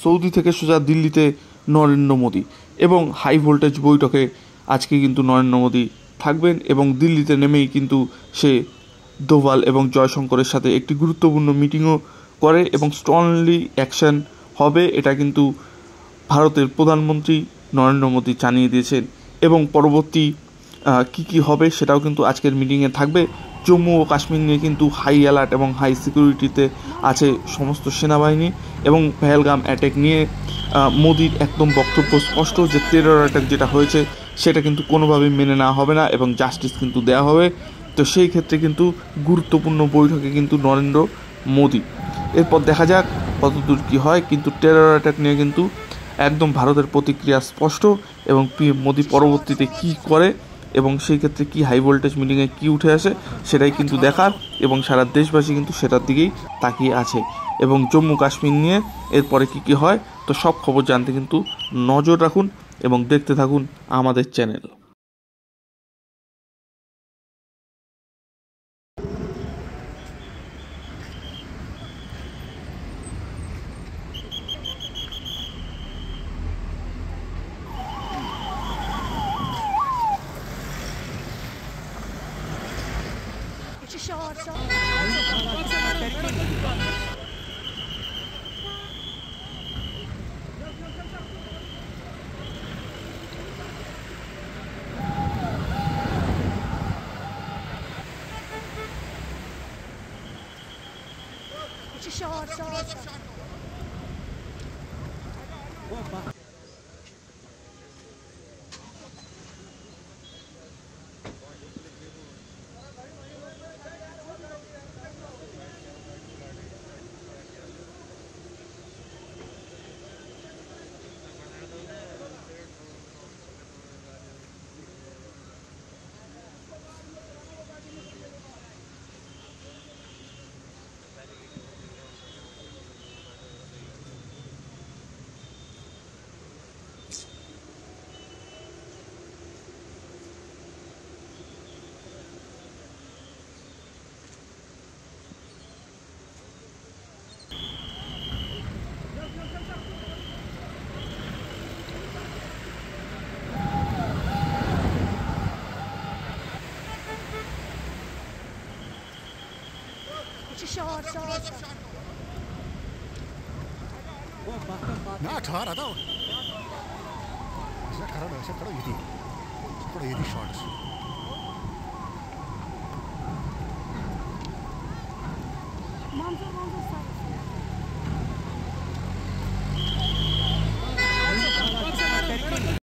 Saudi থেকে সোজা দিল্লিতে নরেন্দ্র মোদী, এবং হাই ভোল্টেজ বৈঠকে আজকে কিন্তু নরেন্দ্র মোদী থাকবেন এবং দিল্লিতে নেমেই কিন্তু সে দোভাল এবং জয়শঙ্করের সাথে একটি গুরুত্বপূর্ণ মিটিংও করে এবং স্ট্রংলি অ্যাকশন হবে, এটা কিন্তু ভারতের প্রধানমন্ত্রী নরেন্দ্র মোদী জানিয়ে দিয়েছেন। এবং পরবর্তী কি হবে সেটাও কিন্তু আজকের মিটিংয়ে থাকবে। জম্মু ও কাশ্মীর নিয়ে কিন্তু হাই অ্যালার্ট এবং হাই সিকিউরিটিতে আছে সমস্ত সেনাবাহিনী, এবং পেহেলগাম অ্যাটাক নিয়ে মোদির একদম বক্তব্য স্পষ্ট যে টেরর অ্যাটাক যেটা হয়েছে সেটা কিন্তু কোনোভাবেই মেনে নেওয়া হবে না এবং জাস্টিস কিন্তু দেওয়া হবে। তো সেই ক্ষেত্রে কিন্তু গুরুত্বপূর্ণ বৈঠকে কিন্তু নরেন্দ্র মোদী। এরপর দেখা যাক কতদূর কী হয়, কিন্তু টেরর অ্যাটাক নিয়ে কিন্তু একদম ভারতের প্রতিক্রিয়া স্পষ্ট, এবং পিএম মোদী পরবর্তীতে কী করে এবং সেই ক্ষেত্রে কী হাই ভোল্টেজ মিটিংয়ে কী উঠে আসে সেটাই কিন্তু দেখার, এবং সারা দেশবাসী কিন্তু সেটার দিকেই তাকিয়ে আছে। এবং জম্মু কাশ্মীর নিয়ে এরপরে কী হয় তো সব খবর জানতে কিন্তু নজর রাখুন এবং দেখতে থাকুন আমাদের চ্যানেল। ना ठहरा था ऐसे खड़ा ये शॉट्स Manzara